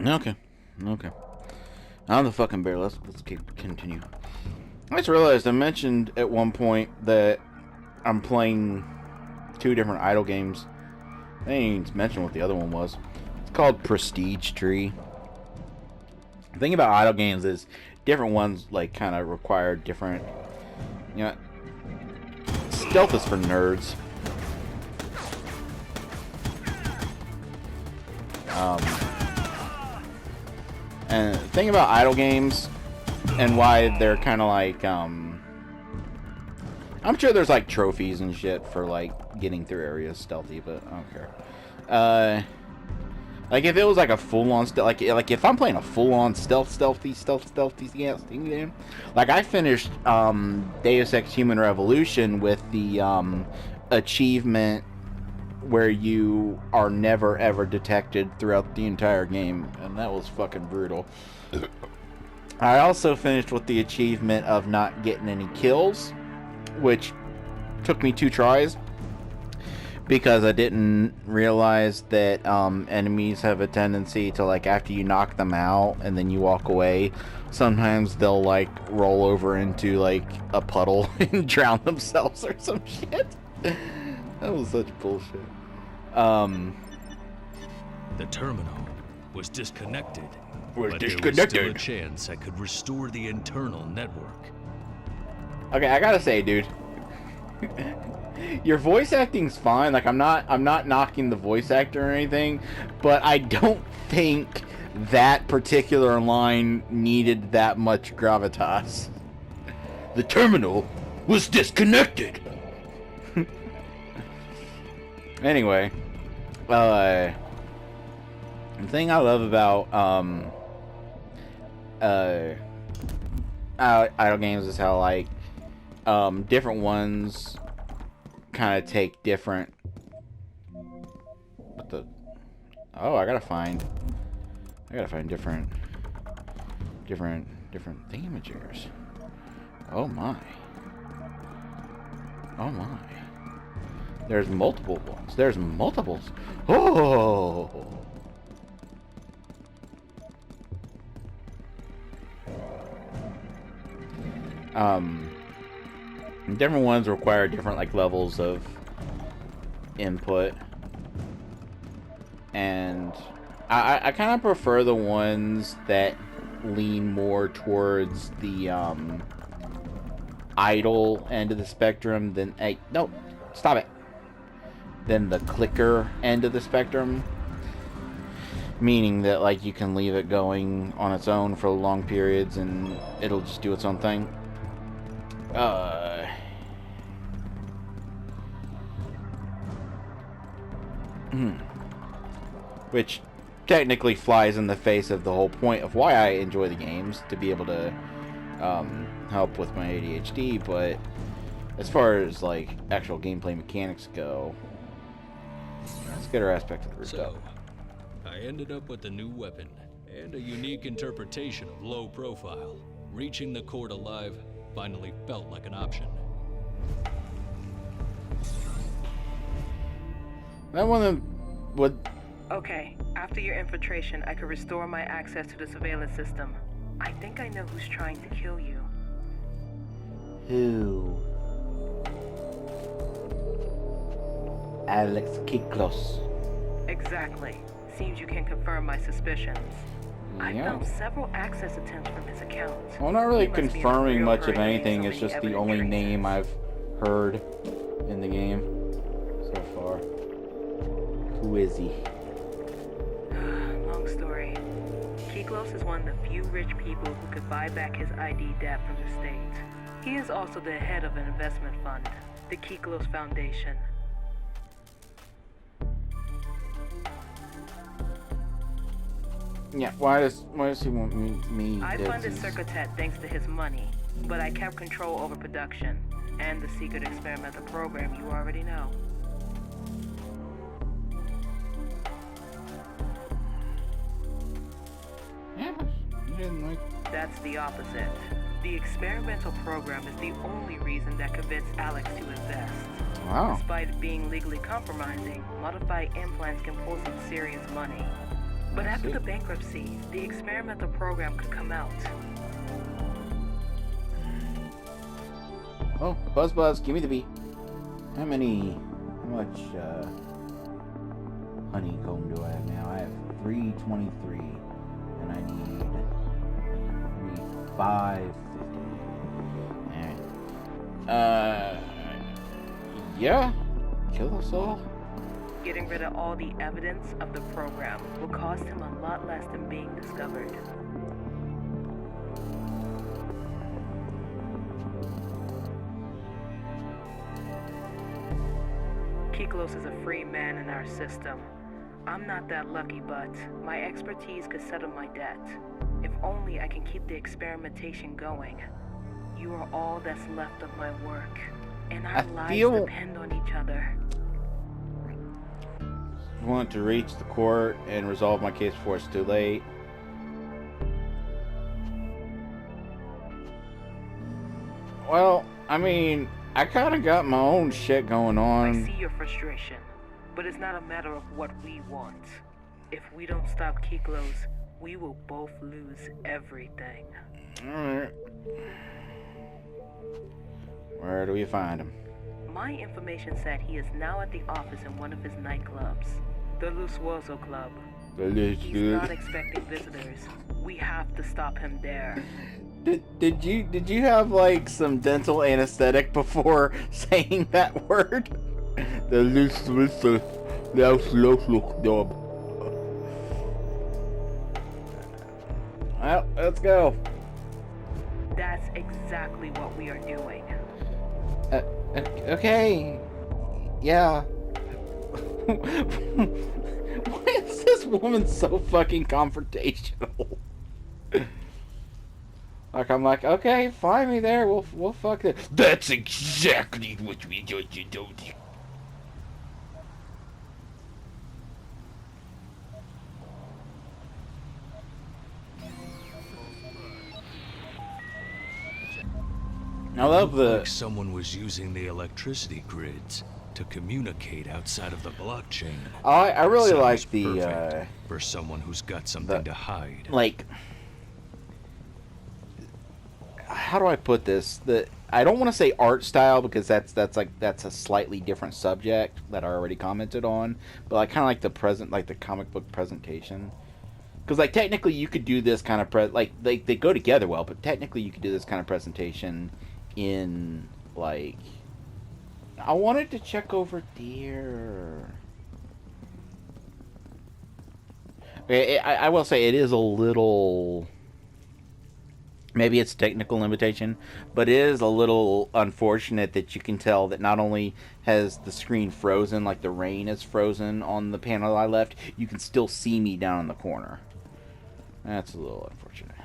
Okay. I'm the fucking bear. Let's continue. I just realized I mentioned at one point that I'm playing 2 different idle games. I didn't even mention what the other one was. It's called Prestige Tree. The thing about idle games is different ones like kind of require different. Stealth is for nerds. And the thing about idle games and why they're kind of like, I'm sure there's like trophies and shit for like getting through areas stealthy, but I don't care. Like if it was like a full-on like if I'm playing a full-on stealthy game, like I finished Deus Ex Human Revolution with the achievement where you are never ever detected throughout the entire game, and that was fucking brutal. I also finished with the achievement of not getting any kills, which took me 2 tries because I didn't realize that enemies have a tendency to, like, after you knock them out and then you walk away, sometimes they'll like roll over into like a puddle and drown themselves or some shit. That was such bullshit. The terminal was disconnected. There was still a chance I could restore the internal network. Okay, I gotta say, dude, your voice acting's fine. Like, I'm not knocking the voice actor or anything, but I don't think that particular line needed that much gravitas. The terminal was disconnected. Anyway, the thing I love about idle games is how, like, different ones kind of take different. What the? Oh, I gotta find different thingamajigers. Oh my. There's multiple ones. There's multiples. Oh. Different ones require different, like, levels of input, and I kind of prefer the ones that lean more towards the idle end of the spectrum than no, stop it. Than the clicker end of the spectrum, meaning that, like, you can leave it going on its own for long periods and it'll just do its own thing. Which technically flies in the face of the whole point of why I enjoy the games, to be able to help with my ADHD, but as far as, like, actual gameplay mechanics go, let's get our aspect of the root. So, I ended up with a new weapon and a unique interpretation of low profile. Reaching the court alive finally felt like an option. That one would. Okay, after your infiltration, I could restore my access to the surveillance system. I think I know who's trying to kill you. Who? Alex Kiklos. Exactly. Seems you can confirm my suspicions. I Yeah. found several access attempts from his account. Well, not really He must be in a confirming real much of hurry, anything. so It's many just the evident only traces. name I've heard in the game so far. Who is he? Long story. Kiklos is one of the few rich people who could buy back his ID debt from the state. He is also the head of an investment fund, the Kiklos Foundation. Yeah, why does he want me I dead funded since- Circuitet thanks to his money, but I kept control over production and the secret experimental program you already know. Yeah, you didn't like. That's the opposite. The experimental program is the only reason that convinced Alex to invest. Wow. Despite it being legally compromising, modified implants can pull some serious money. But after the bankruptcy, the experimental program could come out. Oh, Buzz, give me the beat. How much honeycomb do I have now? I have 323, and I need 550. Alright. Yeah. Kill us all. Getting rid of all the evidence of the program will cost him a lot less than being discovered. Kyklos is a free man in our system. I'm not that lucky, but my expertise could settle my debt. If only I can keep the experimentation going. You are all that's left of my work, and our lives depend on each other. I want to reach the court and resolve my case before it's too late. Well, I mean, I kind of got my own shit going on. I see your frustration, but it's not a matter of what we want. If we don't stop Kyklos, we will both lose everything. Alright. Where do we find him? My information said he is now at the office in one of his nightclubs, the Lusuoso Club. He's not expecting visitors. We have to stop him there. Did you have like some dental anesthetic before saying that word? The Lusuoso Club. Well, let's go. That's exactly what we are doing. Okay. Yeah. Why is this woman so fucking confrontational? Like, I'm like, okay, find me there. We'll fuck it. That's exactly what we do. I love the... Like someone was using the electricity grids to communicate outside of the blockchain. I really Sounds like the perfect for someone who's got something to hide. Like, how do I put this? I don't want to say art style because that's a slightly different subject that I already commented on. But I kind of like the comic book presentation. Because like technically you could do this kind of they go together well, but technically you could do this kind of presentation in like. I wanted to check over there. I will say it is a little. Maybe it's a technical limitation, but it is a little unfortunate that you can tell that not only has the screen frozen, like the rain is frozen on the panel I left, you can still see me down in the corner. That's a little unfortunate.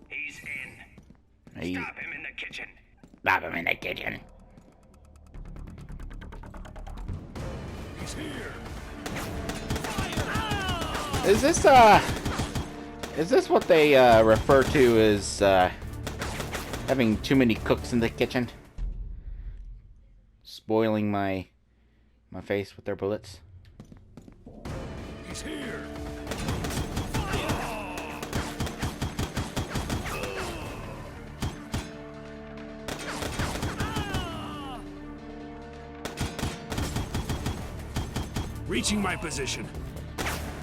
He's in. Hey. Stop him in the kitchen. Stop him in the kitchen. He's here. Is this what they refer to as having too many cooks in the kitchen? Spoiling my face with their bullets? He's here. Reaching my position.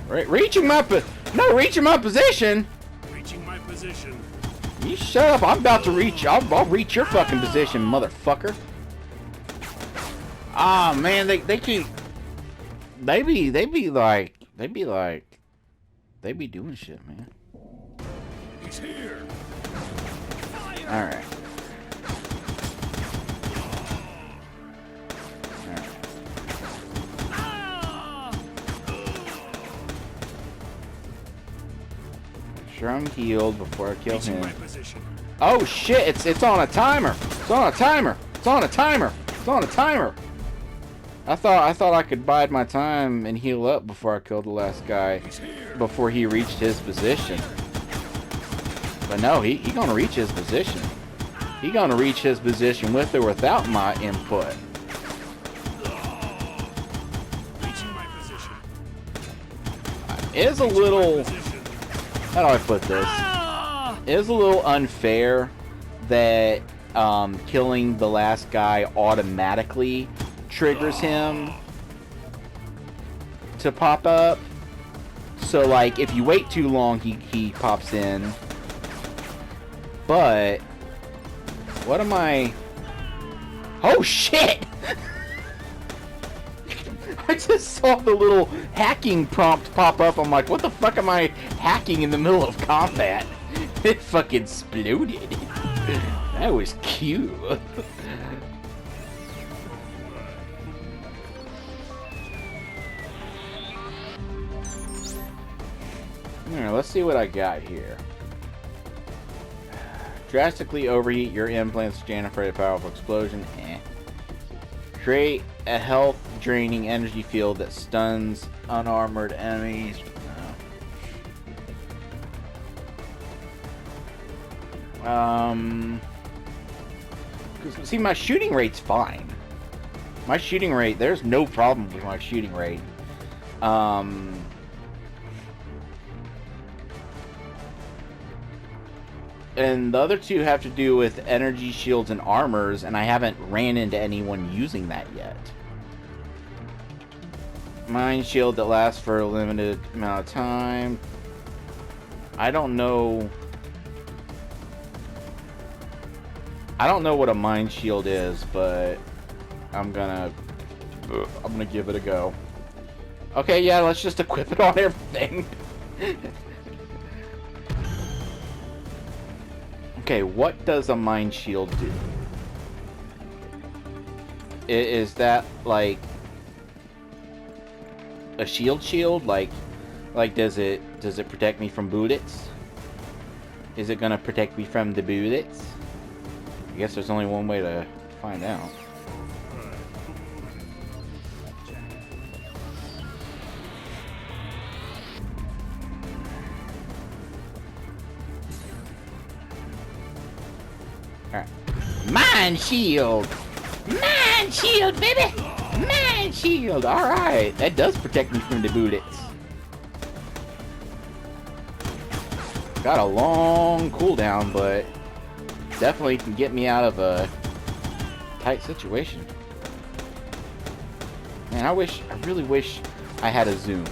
Reaching my position. Reaching my position. You shut up! I'm about to reach. I'll reach your fucking position, motherfucker. Ah, man, they keep. They be doing shit, man. He's here. All right. Sure, I'm healed before I kill him. Oh shit! It's on a timer. It's on a timer. It's on a timer. It's on a timer. I thought I could bide my time and heal up before I killed the last guy, before he reached his position. But no, he gonna reach his position. He gonna reach his position with or without my input. Reaching my position. It is a little... How do I put this? It is a little unfair that killing the last guy automatically triggers him to pop up. So, like, if you wait too long, he pops in. But... What am I... Oh, shit! I just saw the little hacking prompt pop up. I'm like, what the fuck am I hacking in the middle of combat? It fucking exploded. That was cute. Alright, let's see what I got here. Drastically overheat your implants, stand for a powerful explosion. Create a health-draining energy field that stuns unarmored enemies. See, my shooting rate's fine. My shooting rate, there's no problem with my shooting rate. And the other two have to do with energy shields and armors, and I haven't ran into anyone using that yet. Mine shield that lasts for a limited amount of time. I don't know what a mine shield is, but I'm gonna give it a go. Okay, yeah, let's just equip it on everything. Okay, what does a mine shield do? Is that like a shield? Like does it protect me from bullets? Is it gonna protect me from the bullets? I guess there's only one way to find out. Alright. Mine shield! Mine shield, baby! Mine shield! Alright, that does protect me from the bullets. Got a long cooldown, but definitely can get me out of a tight situation. Man, I really wish I had a zoom.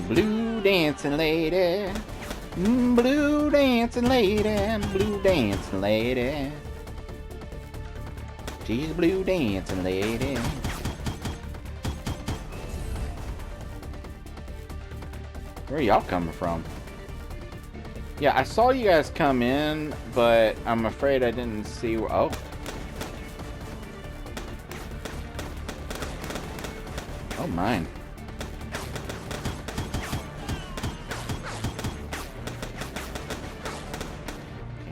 Blue dancing lady, blue dancing lady, blue dancing lady. She's a blue dancing lady. Where are y'all coming from? Yeah, I saw you guys come in, but I'm afraid I didn't see where... Oh. Oh, mine.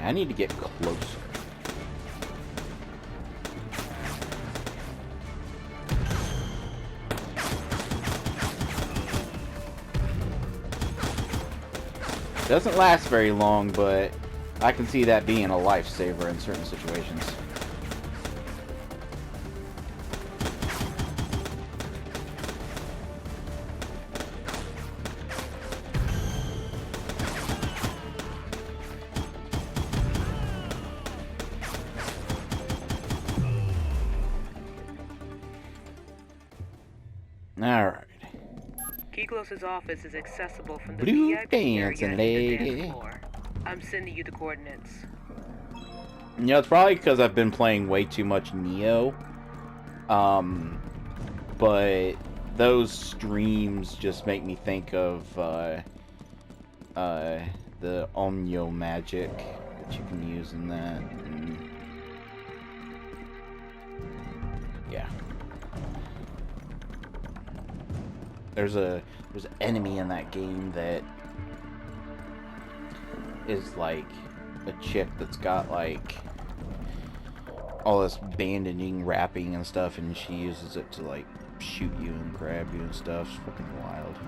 I need to get closer. Doesn't last very long, but I can see that being a lifesaver in certain situations. Alright. Keglos' office is accessible from the Blue VIP dancing area in the lady. dance floor. I'm sending you the coordinates. You know, it's probably because I've been playing way too much Neo. But those streams just make me think of the Omnio magic that you can use in that. And yeah. There's an enemy in that game that is like a chick that's got like all this bandaging, wrapping, and stuff, and she uses it to like shoot you and grab you and stuff. It's fucking wild.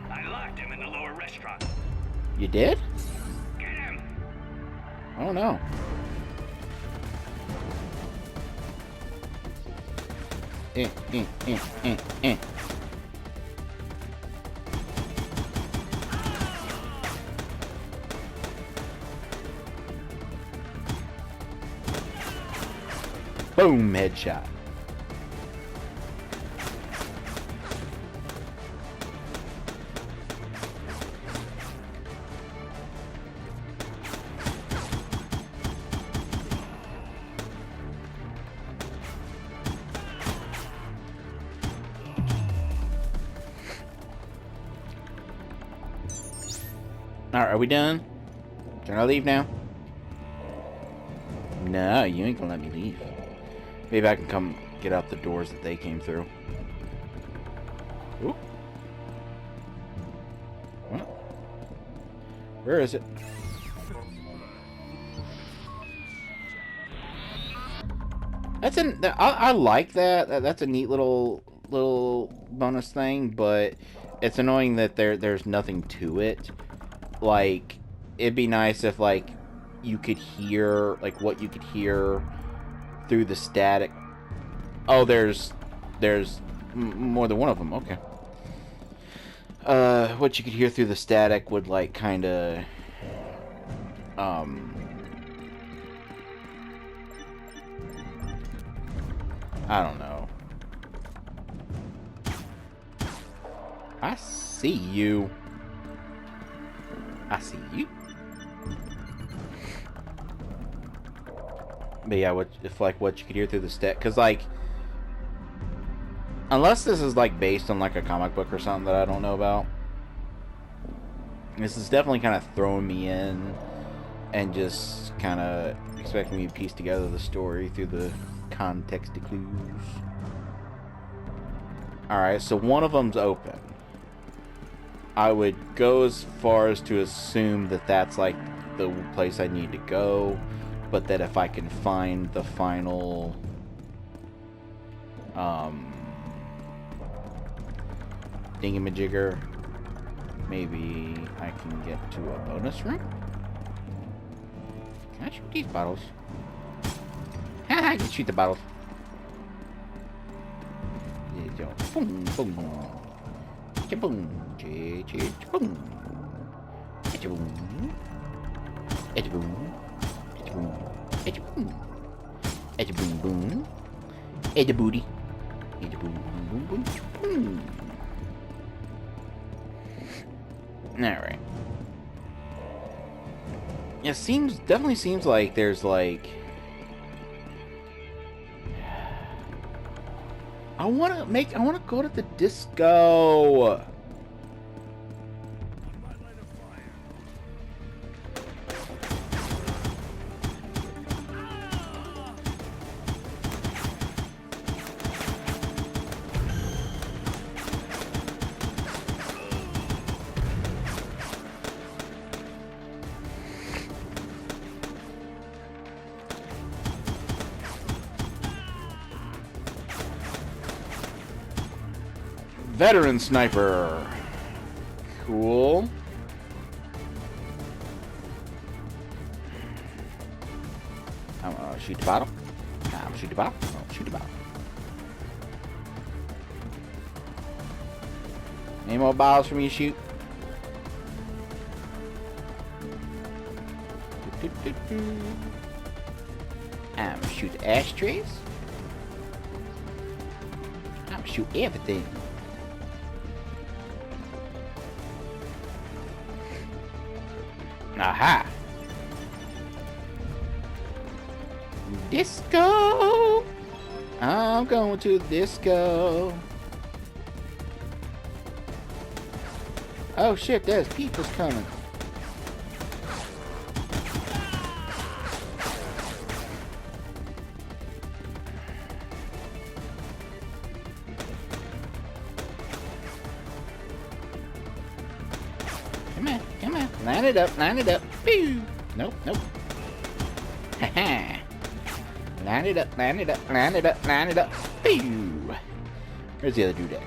I locked him in the lower restaurant. You did? Get him! Oh no. Eh. Boom, headshot. Alright, are we done? Can I leave now? No, you ain't gonna let me leave. Maybe I can come get out the doors that they came through. Ooh. What? Where is it? That's I like that. That's a neat little bonus thing, but it's annoying that there's nothing to it. Like, it'd be nice if like you could hear like what you could hear through the static. Oh, there's more than one of them. Okay. What you could hear through the static would like kind of I don't know. I see you. I see you. But yeah, what if like what you could hear through the stat? Because like, unless this is like based on like a comic book or something that I don't know about, this is definitely kind of throwing me in and just kind of expecting me to piece together the story through the context clues. All right, so one of them's open. I would go as far as to assume that that's like the place I need to go, but that if I can find the final thingamajigger, maybe I can get to a bonus room. Can I shoot these bottles? I can shoot the bottles. There you go. Boom, boom. Cha-boom. Cha-cha-cha-boom. Cha-cha-boom. Cha-cha-boom. Cha-cha-boom. Cha-cha-boom. Cha-cha-boom, boom. Cha-cha-booty. Cha-cha-boom, boom, boom, boom. Alright. It definitely seems like there's like... I wanna go to the disco. Veteran sniper. Cool. I'm gonna shoot the bottom. I'm gonna shoot the bottom. I'm gonna shoot the bottom. Any more bottles for me to shoot? I'm gonna shoot the ashtrays. I'm gonna shoot everything. Aha! Disco! I'm going to the disco. Oh shit, there's people coming. Come on, come on. Line it up, line it up. Pew! Nope, nope. Ha-ha. Line it up, line it up, line it up, line it up. Pew! Where's the other dude at?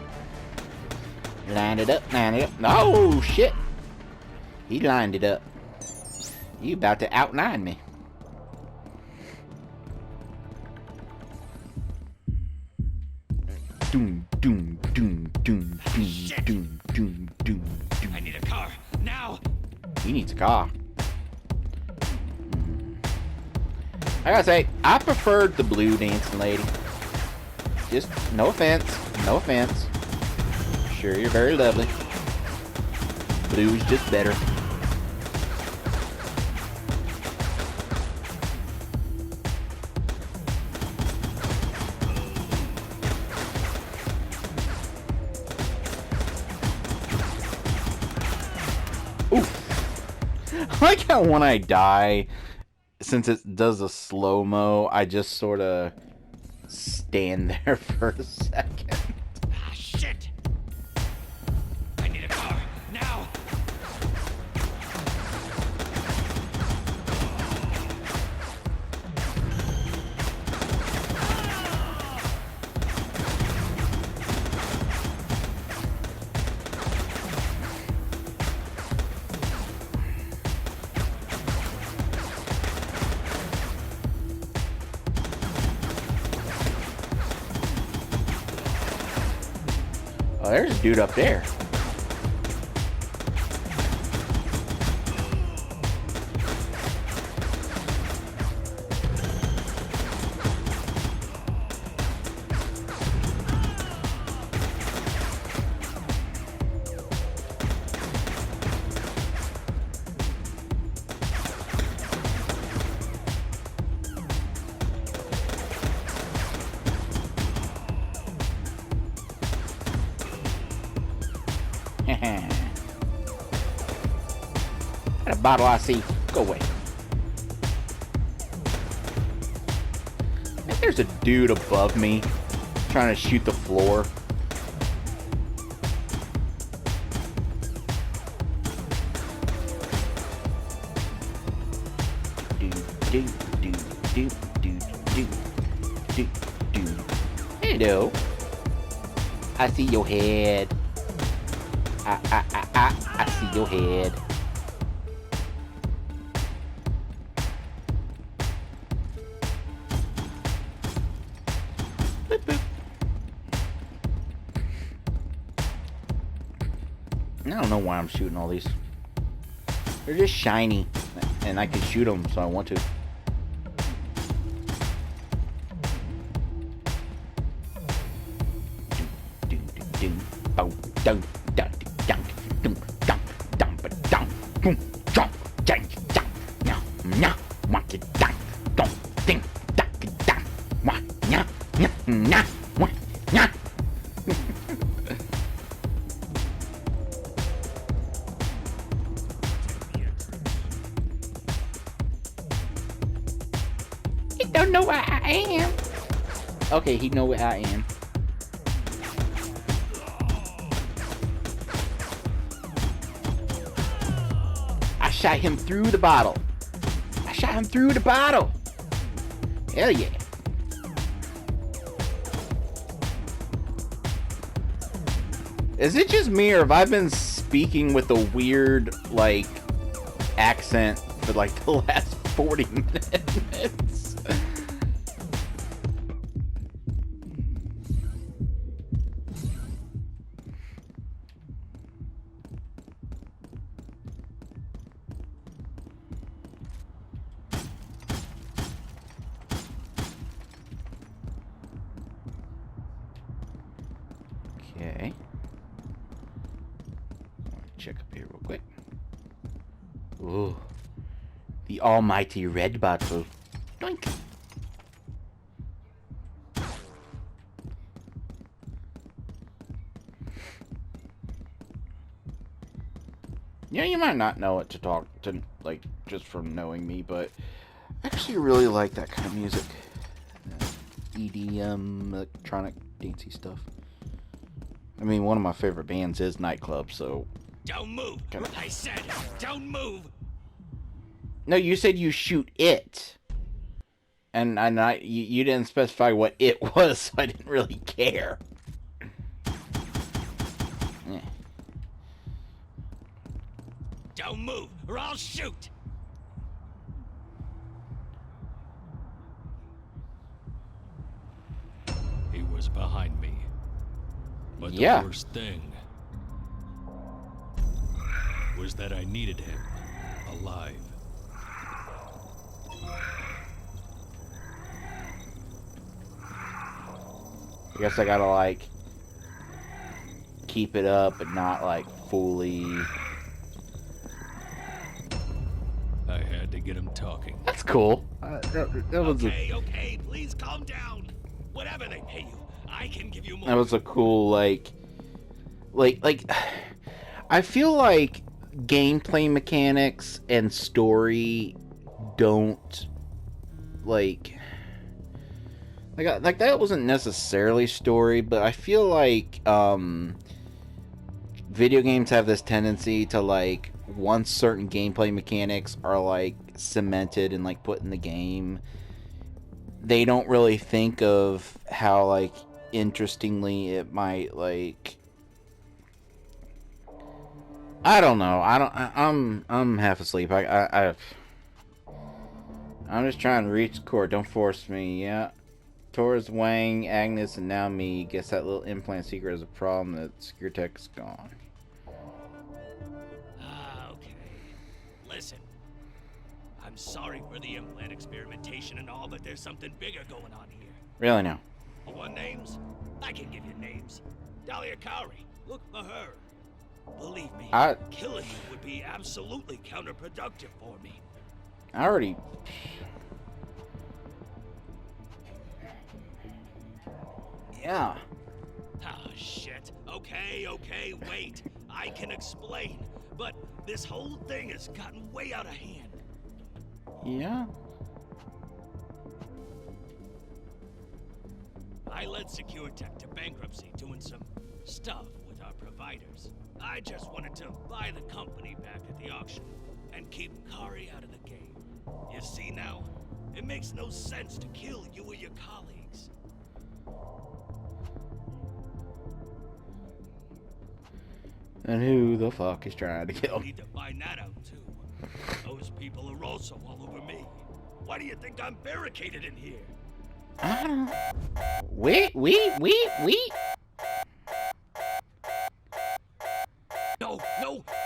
Line it up, line it up. Oh, shit! He lined it up. You about to outline me. Doom, doom, doom, doom, doom, doom, doom, doom, doom. I need a car now. He needs a car. I gotta say, I preferred the blue dancing lady. Just, no offense. No offense. Sure, you're very lovely. Blue's just better. Oof. I like how when I die, since it does a slow-mo, I just sort of stand there for a second. Ah, shit. I need a car now. Oh, there's a dude up there. Got a bottle I see. Go away. I think there's a dude above me trying to shoot the floor. Do, do, do, do, do, do, do. Hello. I see your head. I see your head. Boop, boop. I don't know why I'm shooting all these. They're just shiny, and I can shoot them, so I want to. Do, do, do, do. Boom, dun, dun, dun, dun, dun, dun, ba, dun, boom, jump, dun, dun, nya, nya, want it, dun, dun, ding, dun, dun, wah, nya, nya, nya, wah, nya. He don't know where I am. Okay, he know where I am. I shot him through the bottle. I shot him through the bottle. Hell yeah. Is it just me, or have I been speaking with a weird, like, accent for, like, the last 40 minutes? Okay. Check up here real quick. Ooh. The almighty red bottle. Doink. You know, you might not know it to talk to, like, just from knowing me, but I actually really like that kind of music. EDM, electronic, dancey stuff. I mean, one of my favorite bands is Nightclub, so Don't move. I said, don't move. No, you said you shoot it. And you didn't specify what it was, so I didn't really care. Yeah. Don't move, or I'll shoot. He was behind me. But the Yeah. worst thing was that I needed him alive. I guess I gotta, like, keep it up, but not, like, fully... I had to get him talking. That's cool. That was Okay, please calm down. Whatever they pay you, I can give you more. that was a cool, like... I feel like gameplay mechanics and story don't, like that wasn't necessarily story, but I feel like video games have this tendency to, like, once certain gameplay mechanics are, like, cemented and, like, put in the game, they don't really think of how, like, interestingly it might, like, I don't know. I'm half asleep. I'm just trying to reach the core. Don't force me. Yeah. Torres, Wang, Agnes, and now me. Guess that little implant secret is a problem. That secure tech is gone. Okay. Listen. I'm sorry for the implant experimentation and all, but there's something bigger going on here. Really now? You want names? I can give you names. Dahlia Cowrie. Look for her. Believe me, killing you would be absolutely counterproductive for me. I already... Yeah. Oh, shit. Okay, wait. I can explain. But this whole thing has gotten way out of hand. Yeah? I led Secure Tech to bankruptcy doing some stuff with our providers. I just wanted to buy the company back at the auction and keep Kari out of the game. You see now, it makes no sense to kill you or your colleagues. And who the fuck is trying to kill You me? need to find that out too. Those people are also all over me. Why do you think I'm barricaded in here? I don't know. Wait.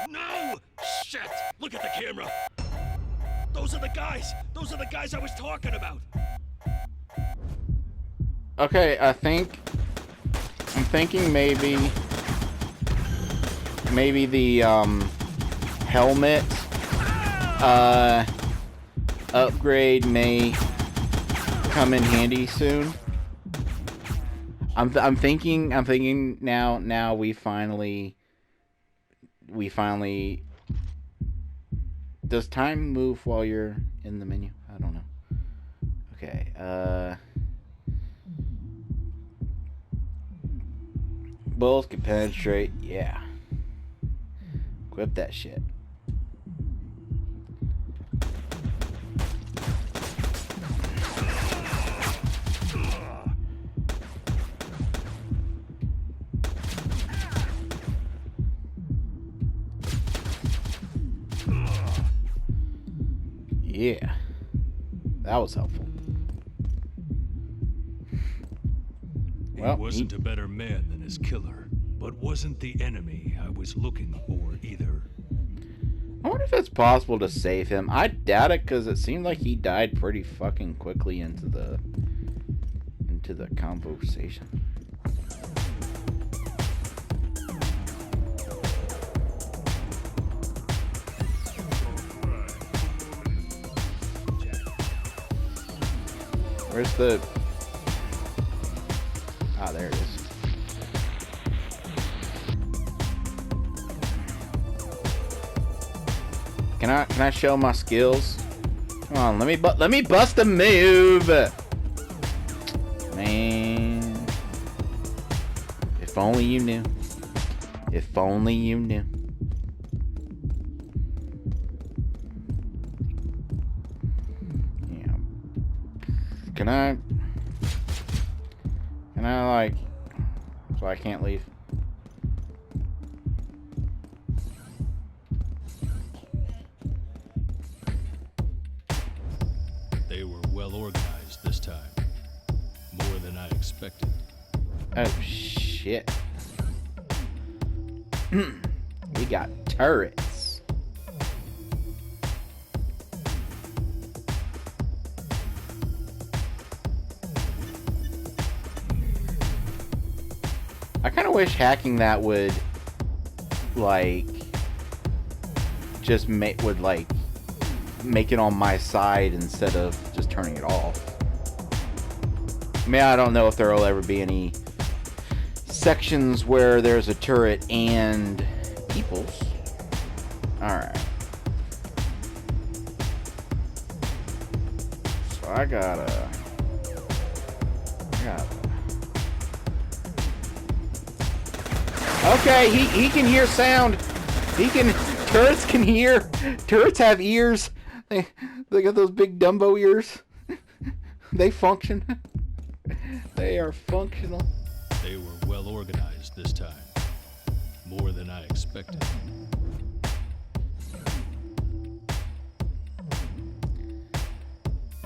No! Shit! Look at the camera! Those are the guys! Those are the guys I was talking about! Okay, I'm thinking maybe the helmet upgrade may come in handy soon. I'm thinking now we finally does time move while you're in the menu? I don't know. Okay, bullets can penetrate, yeah. Equip that shit. Yeah, that was helpful. He wasn't a better man than his killer, but wasn't the enemy I was looking for either. I wonder if it's possible to save him. I doubt it, because it seemed like he died pretty fucking quickly into the conversation. Where's the... Ah, there it is. Can I show my skills? Come on, let me bust a move. Man. If only you knew. If only you knew. Can I like, so I can't leave? They were well organized this time. More than I expected. Oh, shit. We got turrets. I kind of wish hacking that would, like, just make it on my side instead of just turning it off. I mean, I don't know if there will ever be any sections where there's a turret and peoples. Alright. So I gotta... Okay, he can hear sound. Turrets can hear. Turrets have ears. They got those big Dumbo ears. They function. They are functional. They were well organized this time. More than I expected.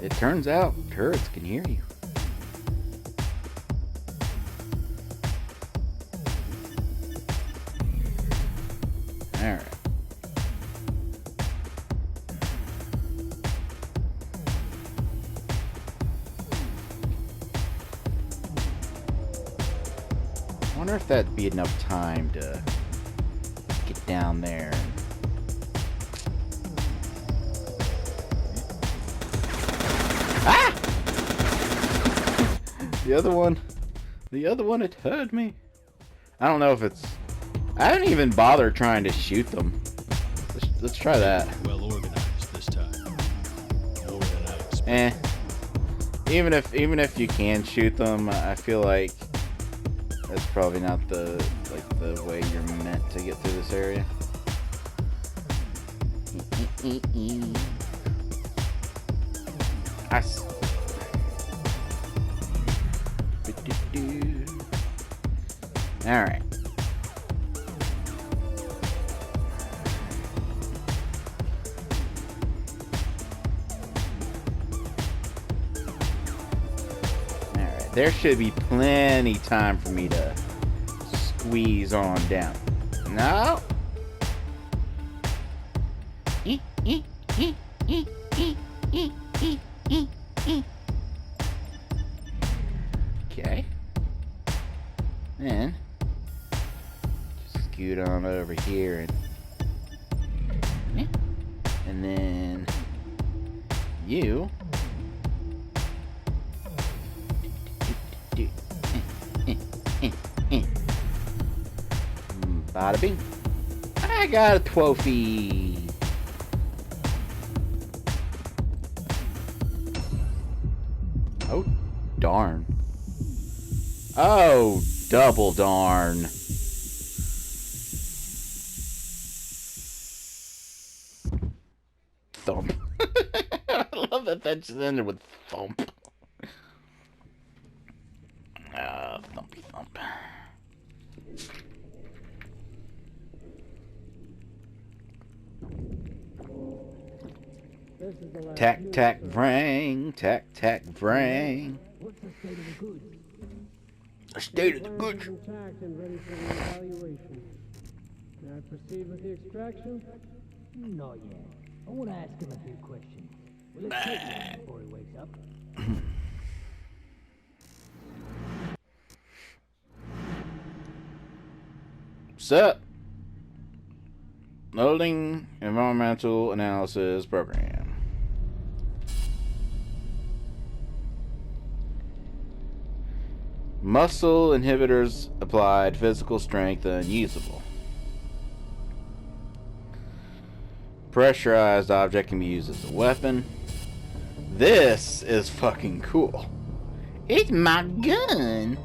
It turns out turrets can hear you. Alright. I wonder if that'd be enough time to get down there. Ah! The other one had heard me. I don't know if it's... I haven't even bothered trying to shoot them. Let's try that. Well organized this time. More than I expected. Even if you can shoot them, I feel like that's probably not the way you're meant to get through this area. Alright. There should be plenty time for me to squeeze on down. No. Okay. Then just scoot on over here and then you. Bada bing. I got a trophy. Oh, darn. Oh, double darn. Thump. I love that just ended with thump. Thumpy thump. Tack, tack, vrang. Tack, tack, vrang. What's the state of the goods? The state of the goods. Intact and ready for the evaluation. May I proceed with the extraction? Not yet. I want to ask him a few questions. Will it take him before he wakes up? Set. Loading environmental analysis program. Muscle inhibitors applied. Physical strength unusable. Pressurized object can be used as a weapon. This is fucking cool. It's my gun.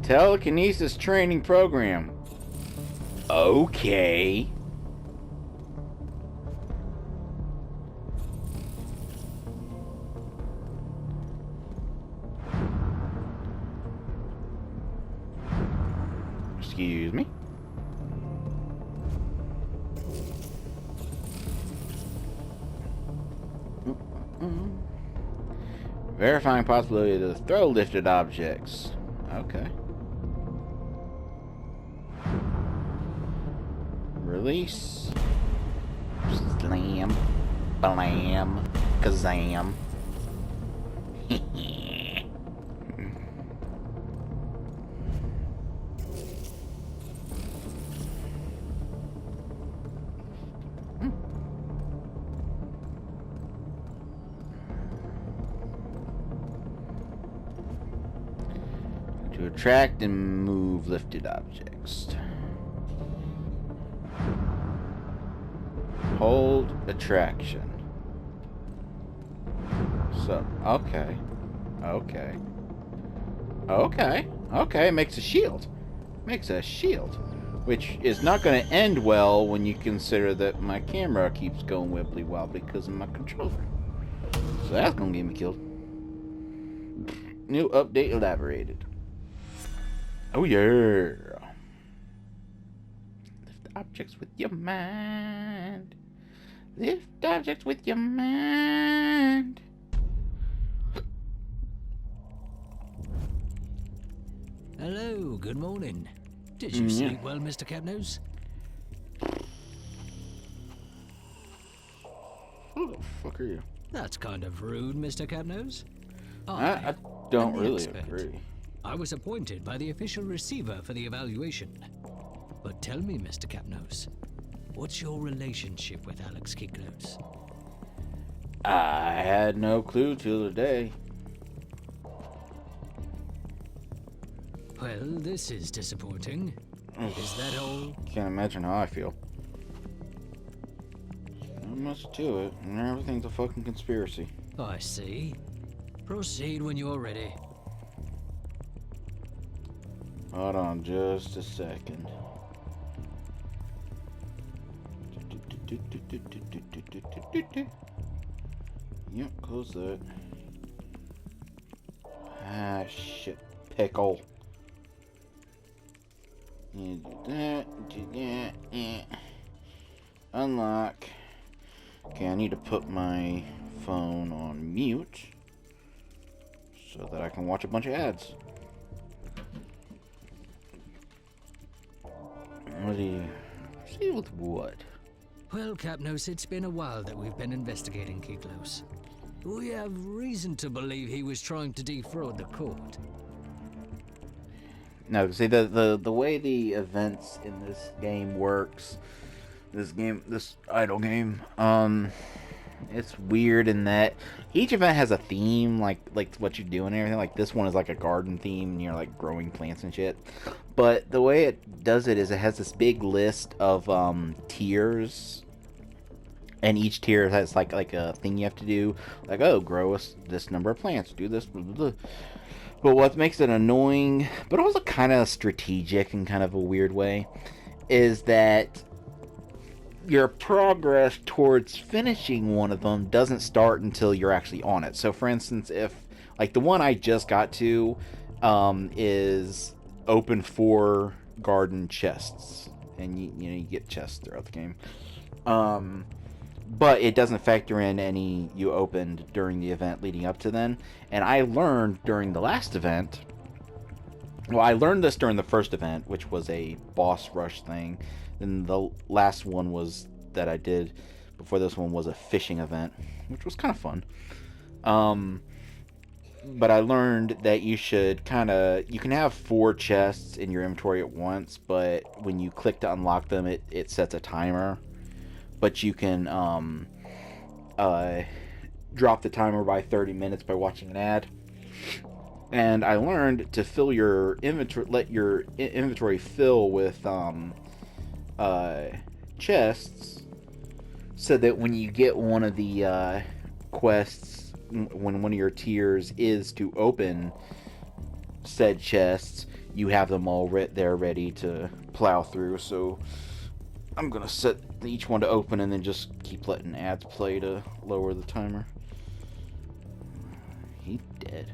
Telekinesis training program. Okay. Excuse me. Verifying possibility to throw lifted objects. Okay. Release. Slam. Blam. Kazam. To attract and move lifted objects. Hold attraction. So, okay. Okay. Okay. Okay, makes a shield. Makes a shield. Which is not going to end well when you consider that my camera keeps going wibbly wobbly because of my controller. So that's going to get me killed. New update elaborated. Oh yeah. Lift objects with your mind. Lift objects with your mind. Hello, good morning. Did you sleep well, Mr. Capnose? Who the fuck are you? That's kind of rude, Mr. Capnose. I don't am the really expert. agree. I was appointed by the official receiver for the evaluation. But tell me, Mr. Capnose, what's your relationship with Alex Kiklos? I had no clue till today. Well, this is disappointing. Is that all? Can't imagine how I feel. Not much to it, and everything's a fucking conspiracy. I see. Proceed when you're ready. Hold on just a second. Yep, close that. Ah, shit. Pickle. You do that, yeah. Unlock. Okay, I need to put my phone on mute so that I can watch a bunch of ads. What do you... See with what? Well, Capnose, it's been a while that we've been investigating Kiklos. We have reason to believe he was trying to defraud the court. No, see the way the events in this game works, this idle game, it's weird in that each event has a theme, like what you do and everything. Like this one is like a garden theme, and you're like growing plants and shit. But the way it does it is it has this big list of tiers, and each tier has like a thing you have to do, like grow this number of plants, do this, blah, blah, blah. But what makes it annoying, but also kind of strategic in kind of a weird way, is that your progress towards finishing one of them doesn't start until you're actually on it. So for instance, if like the one I just got to is open 4 garden chests, and you get chests throughout the game. But it doesn't factor in any you opened during the event leading up to then. And I learned during the last event, well, I learned this during the first event, which was a boss rush thing. Then the last one was that I did before this one was a fishing event, which was kind of fun. But I learned that you can have 4 chests in your inventory at once, but when you click to unlock them, it sets a timer. But you can drop the timer by 30 minutes by watching an ad. And I learned to fill your inventory, let your inventory fill with chests, so that when you get one of the quests, when one of your tiers is to open said chests, you have them all there ready to plow through. So I'm gonna set each one to open and then just keep letting ads play to lower the timer. He dead.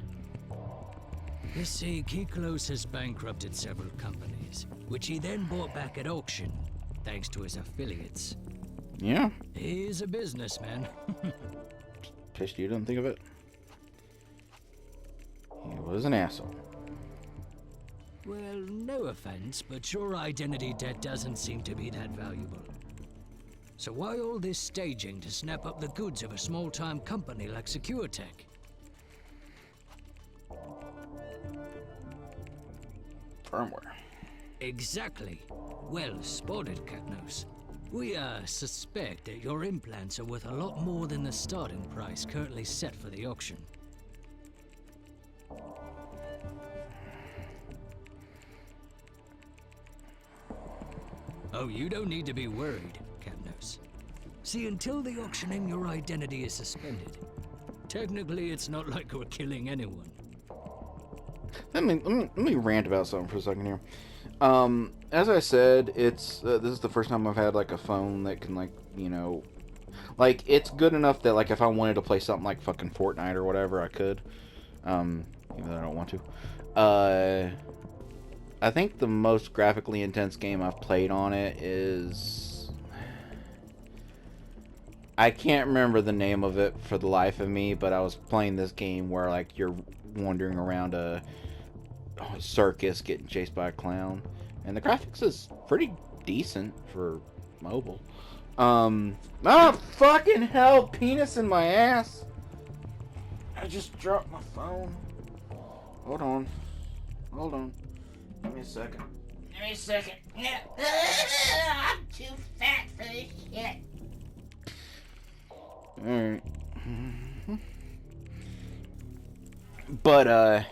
You see, Foreclosed has bankrupted several companies, which he then bought back at auction, thanks to his affiliates. Yeah. He's a businessman. Pissed you didn't think of it. He was an asshole. Well, no offense, but your identity debt doesn't seem to be that valuable. So why all this staging to snap up the goods of a small-time company like SecureTech? Firmware. Exactly. Well spotted, Catnose. We, suspect that your implants are worth a lot more than the starting price currently set for the auction. Oh, you don't need to be worried, Catnose. See, until the auctioning, your identity is suspended. Technically, it's not like we're killing anyone. Let me rant about something for a second here. As I said, it's this is the first time I've had like a phone that can like, you know, like it's good enough that like if I wanted to play something like fucking Fortnite or whatever, I could. Even though I don't want to. I think the most graphically intense game I've played on it is, I can't remember the name of it for the life of me, but I was playing this game where like you're wandering around a circus getting chased by a clown, and the graphics is pretty decent for mobile. Oh fucking hell, penis in my ass. I just dropped my phone. Hold on. Give me a second. I'm too fat for this shit. Alright. But,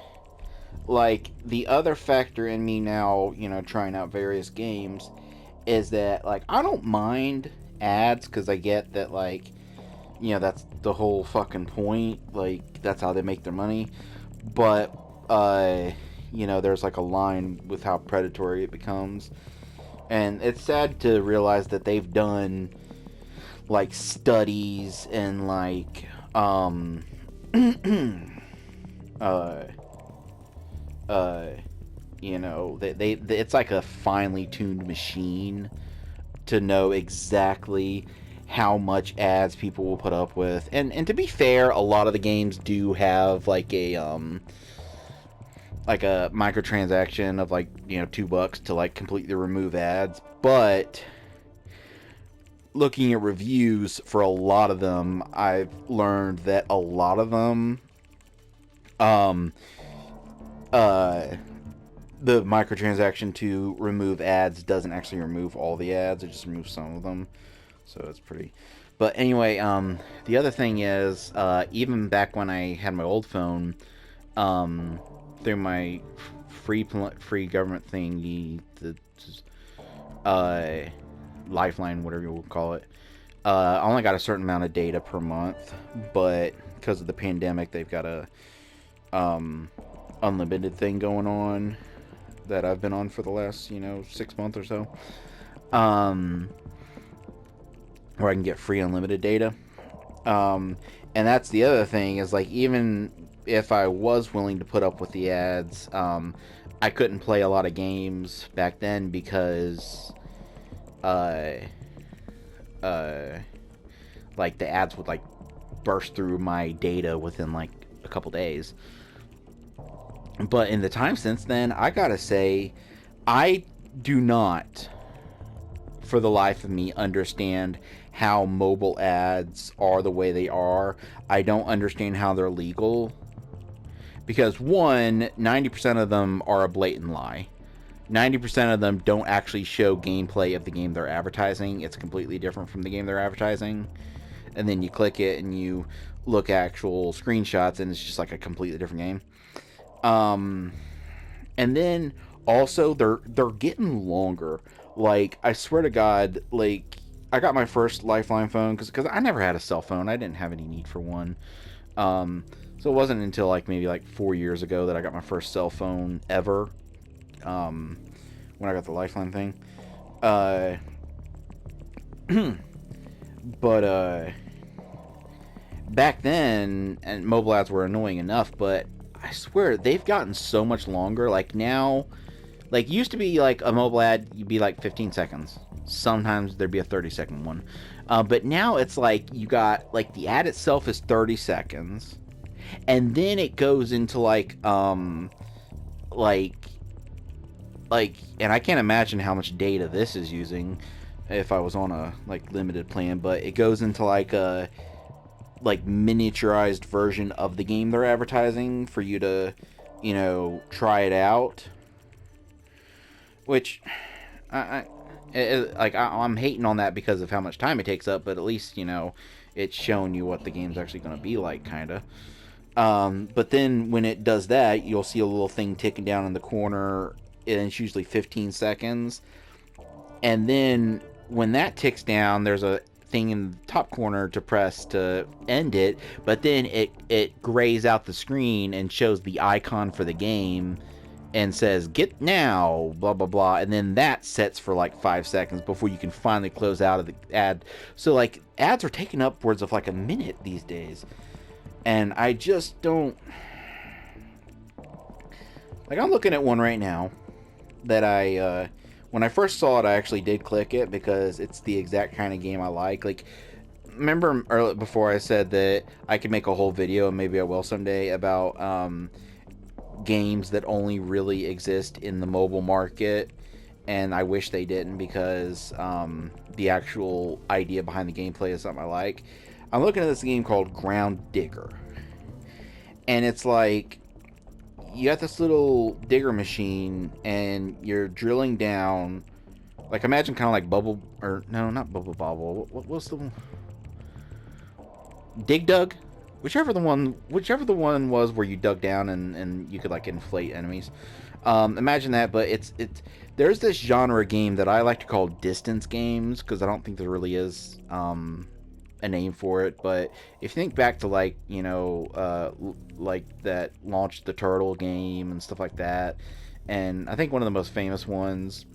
like, the other factor in me now, you know, trying out various games, is that, like, I don't mind ads, because I get that, like, you know, that's the whole fucking point. Like, that's how they make their money. But, you know, there's, like, a line with how predatory it becomes. And it's sad to realize that they've done, like, studies and, like, you know, they it's like a finely tuned machine to know exactly how much ads people will put up with. And to be fair, a lot of the games do have like a microtransaction of like, you know, $2 to like completely remove ads. But looking at reviews for a lot of them, I've learned that a lot of them the microtransaction to remove ads doesn't actually remove all the ads, it just removes some of them. So it's pretty... But anyway, the other thing is, even back when I had my old phone, through my free government thingy, the Lifeline, whatever you will call it, I only got a certain amount of data per month, but because of the pandemic, they've got a unlimited thing going on that I've been on for the last, you know, 6 months or so, where I can get free unlimited data. And that's the other thing, is like, even if I was willing to put up with the ads, I couldn't play a lot of games back then because like the ads would like burst through my data within like a couple days. But in the time since then, I gotta say, I do not, for the life of me, understand how mobile ads are the way they are. I don't understand how they're legal. Because, one, 90% of them are a blatant lie. 90% of them don't actually show gameplay of the game they're advertising. It's completely different from the game they're advertising. And then you click it and you look at actual screenshots and it's just like a completely different game. And then also they're getting longer. Like, I swear to God, like, I got my first Lifeline phone because I never had a cell phone. I didn't have any need for one. So it wasn't until like maybe like 4 years ago that I got my first cell phone ever. when I got the Lifeline thing. But back then, and mobile ads were annoying enough, but I swear they've gotten so much longer. Like now, like used to be like a mobile ad, you'd be like 15 seconds. Sometimes there'd be a 30-second one. But now it's like you got like the ad itself is 30 seconds, and then it goes into like and I can't imagine how much data this is using if I was on a like limited plan, but it goes into like a miniaturized version of the game they're advertising for you to, you know, try it out. Which I'm hating on that because of how much time it takes up, but at least, you know, it's showing you what the game's actually going to be like, kind of. But then when it does that, you'll see a little thing ticking down in the corner, and it's usually 15 seconds. And then when that ticks down, there's a thing in the top corner to press to end it, but then it grays out the screen and shows the icon for the game and says, "Get now," blah, blah, blah. And then that sets for like 5 seconds before you can finally close out of the ad. So, like, ads are taking upwards of like a minute these days. And I just don't... Like, I'm looking at one right now that I... when I first saw it, I actually did click it because it's the exact kind of game I like. Like, remember earlier before I said that I could make a whole video, and maybe I will someday, about... games that only really exist in the mobile market, and I wish they didn't because the actual idea behind the gameplay is something I like. I'm looking at this game called Ground Digger, and it's like you got this little digger machine and you're drilling down, like, imagine kind of like Bubble, or no, not Bubble Bobble, what's the Dig Dug? Whichever the one was where you dug down and you could like inflate enemies. Imagine that, but there's this genre game that I like to call distance games because I don't think there really is a name for it. But if you think back to like, you know, like that Launch the Turtle game and stuff like that, and I think one of the most famous ones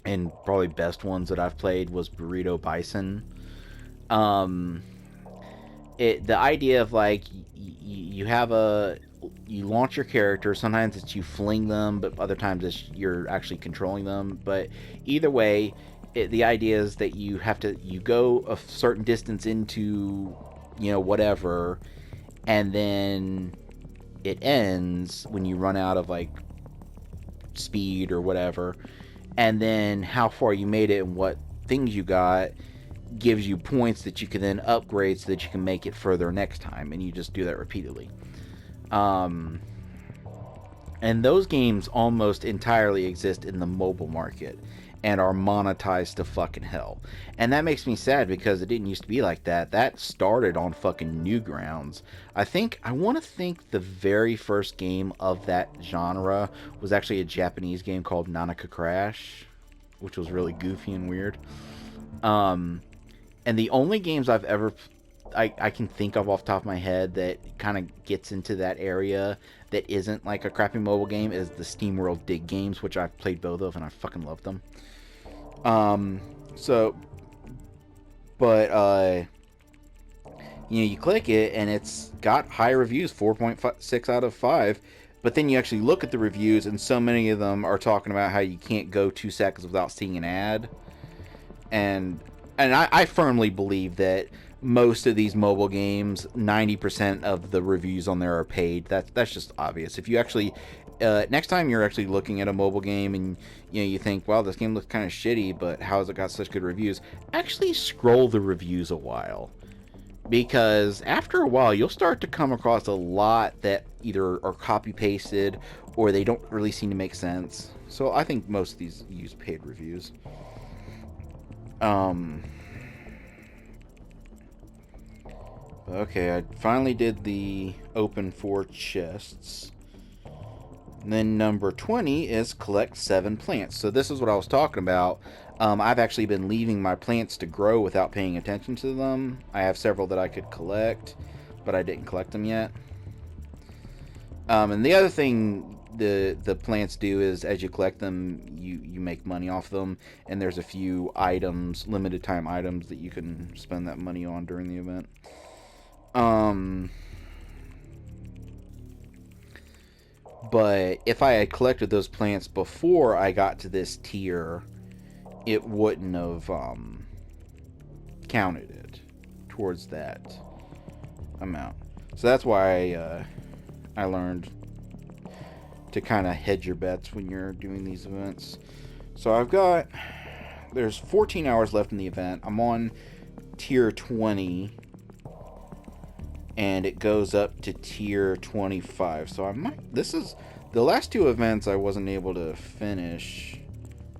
and probably best ones that I've played was Burrito Bison. The idea of like you launch your character. Sometimes it's you fling them, but other times it's you're actually controlling them. But either way, the idea is that you go a certain distance into, you know, whatever, and then it ends when you run out of like speed or whatever, and then how far you made it and what things you got gives you points that you can then upgrade so that you can make it further next time, and you just do that repeatedly. And those games almost entirely exist in the mobile market and are monetized to fucking hell. And that makes me sad because it didn't used to be like that. That started on fucking Newgrounds. I want to think the very first game of that genre was actually a Japanese game called Nanaka Crash, which was really goofy and weird. And the only games I've ever... I can think of off the top of my head that kind of gets into that area that isn't like a crappy mobile game is the SteamWorld Dig games, which I've played both of and I fucking love them. You know, you click it and it's got high reviews, 4.6 out of 5. But then you actually look at the reviews and so many of them are talking about how you can't go 2 seconds without seeing an ad. And I firmly believe that most of these mobile games, 90% of the reviews on there are paid. That's just obvious. If you actually, next time you're actually looking at a mobile game and you think, wow, this game looks kind of shitty, but how has it got such good reviews? Actually scroll the reviews a while. Because after a while, you'll start to come across a lot that either are copy-pasted or they don't really seem to make sense. So I think most of these use paid reviews. Okay, I finally did the open 4 chests. And then number 20 is collect 7 plants. So this is what I was talking about. I've actually been leaving my plants to grow without paying attention to them. I have several that I could collect, but I didn't collect them yet. And the other thing the plants do is, as you collect them, you make money off them, and there's a few items, limited time items, that you can spend that money on during the event. But if I had collected those plants before I got to this tier, it wouldn't have counted it towards that amount. So that's why I learned to kind of hedge your bets when you're doing these events. So there's 14 hours left in the event. I'm on tier 20, and it goes up to tier 25. So this is the last two events I wasn't able to finish.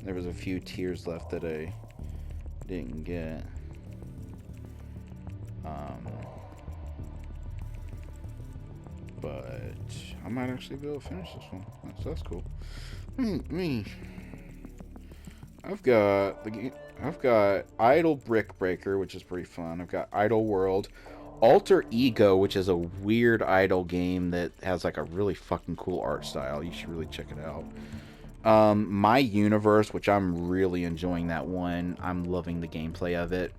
There was a few tiers left that I didn't get. But I might actually be able to finish this one. That's cool. I've got Idle Brick Breaker, which is pretty fun. I've got Idle World, Alter Ego, which is a weird idle game that has like a really fucking cool art style. You should really check it out. My Universe, which I'm really enjoying that one. I'm loving the gameplay of it,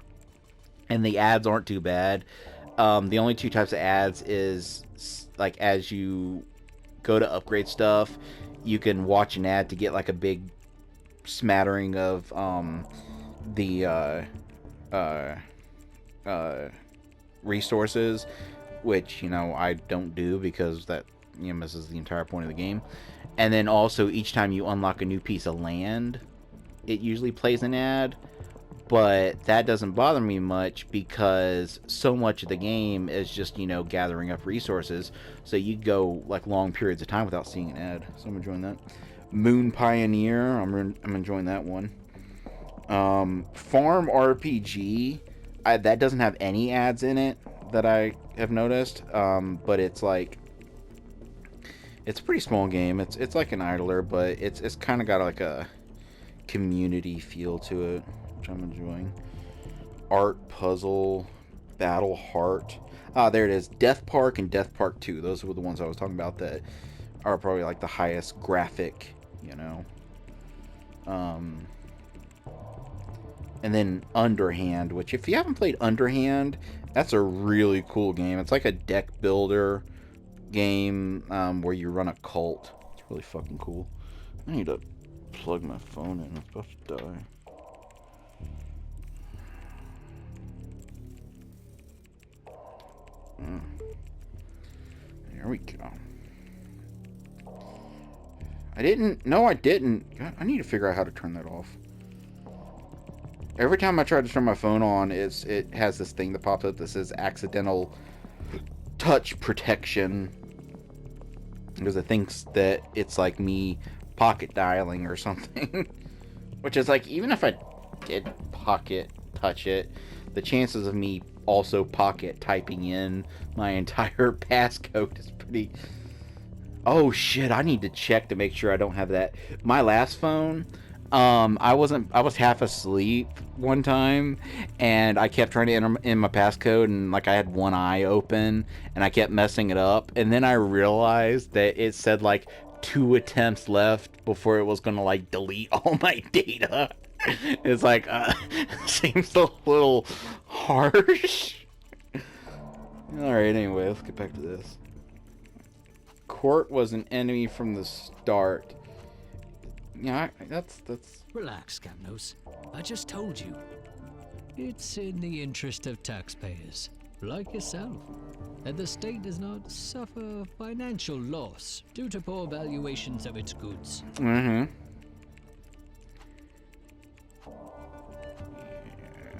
and the ads aren't too bad. The only two types of ads is like as you go to upgrade stuff, you can watch an ad to get like a big smattering of the resources, which I don't do because that misses the entire point of the game. And then also each time you unlock a new piece of land, it usually plays an ad. But that doesn't bother me much because so much of the game is just, gathering up resources. So you go like long periods of time without seeing an ad. So I'm enjoying that. Moon Pioneer, I'm enjoying that one. Farm RPG, that doesn't have any ads in it that I have noticed. But it's like, it's a pretty small game. It's like an idler, but it's kind of got like a community feel to it, which I'm enjoying. Art Puzzle, Battle Heart. There it is. Death Park and Death Park 2. Those were the ones I was talking about that are probably like the highest graphic, and then Underhand, which if you haven't played Underhand, that's a really cool game. It's like a deck builder game where you run a cult. It's really fucking cool. I need to plug my phone in. It's about to die. There we go. I didn't. God, I need to figure out how to turn that off. Every time I try to turn my phone on, it has this thing that pops up that says accidental touch protection. Because it thinks that it's like me pocket dialing or something. Which is like, even if I did pocket touch it, the chances of me also pocket typing in my entire passcode is pretty... Oh shit, I need to check to make sure I don't have that. My last phone, I was half asleep one time, and I kept trying to enter in my passcode, and like I had one eye open, and I kept messing it up, and then I realized that it said like 2 attempts left before it was gonna like delete all my data. It's like, seems a little harsh. Alright, anyway, let's get back to this. Court was an enemy from the start. Yeah, that's... Relax, Capnos. I just told you. It's in the interest of taxpayers, like yourself, that the state does not suffer financial loss due to poor valuations of its goods. Mm-hmm.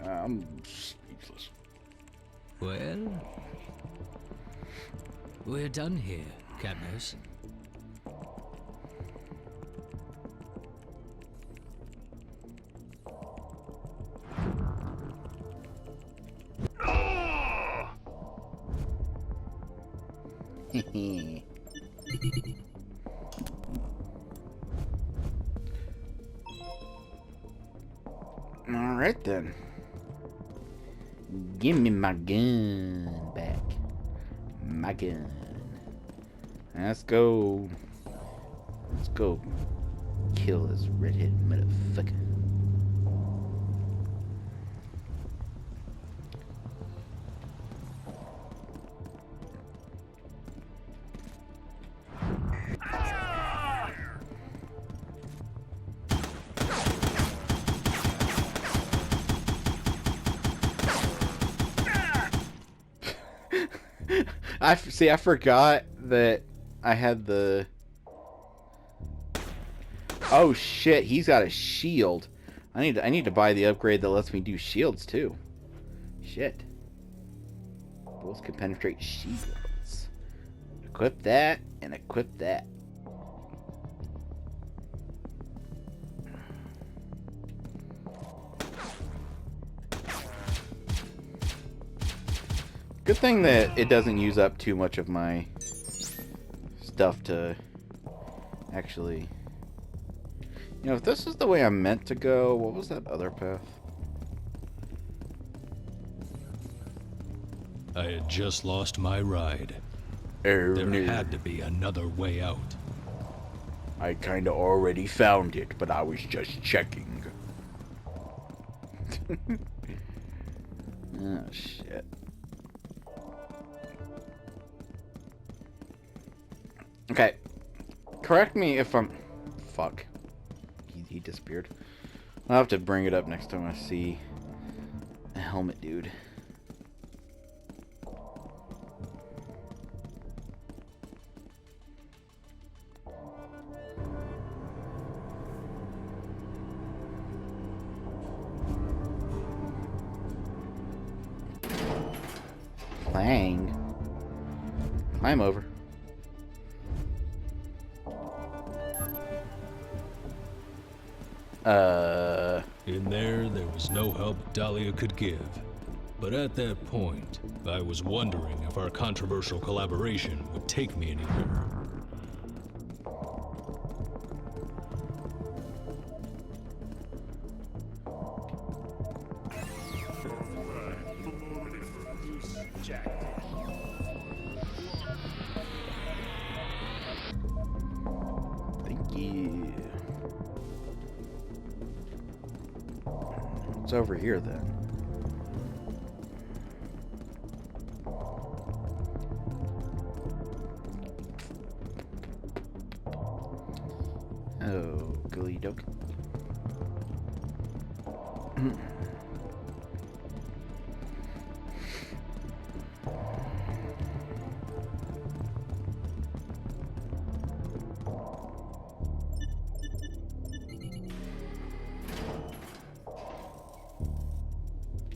Yeah, I'm speechless. Well, we're done here, Capnos. Alright then. Give me my gun back. My gun. Let's go. Let's go kill this redheaded motherfucker. I forgot that I had the... Oh shit, he's got a shield. I need to buy the upgrade that lets me do shields too. Shit. Bullets can penetrate shields. Equip that and equip that. Good thing that it doesn't use up too much of my stuff to actually... You know, if this is the way I'm meant to go, what was that other path? I had just lost my ride. Oh, There no. had to be another way out. I kinda already found it, but I was just checking. Oh, shit. Okay. Correct me if I'm... Fuck. He disappeared. I'll have to bring it up next time I see a helmet dude. Clang. Climb over. In there was no help Dahlia could give. But at that point, I was wondering if our controversial collaboration would take me anywhere. Thank you. What's over here then? Oh, gooey doke.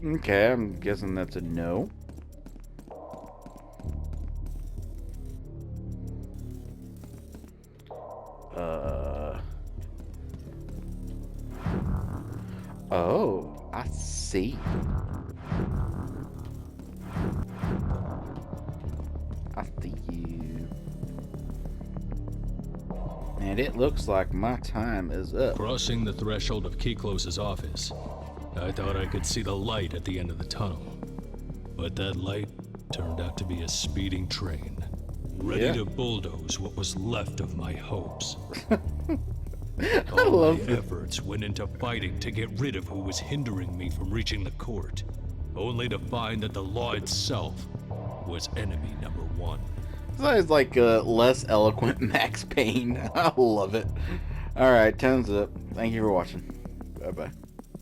Okay, I'm guessing that's a no. Oh, I see. I see you. And it looks like my time is up. Crossing the threshold of Foreclosed's office, I thought I could see the light at the end of the tunnel. But that light turned out to be a speeding train, ready to bulldoze what was left of my hopes. All my efforts went into fighting to get rid of who was hindering me from reaching the court, only to find that the law itself was enemy number one. It's like a less eloquent Max Payne. I love it. Alright, time's up. Thank you for watching. Bye-bye.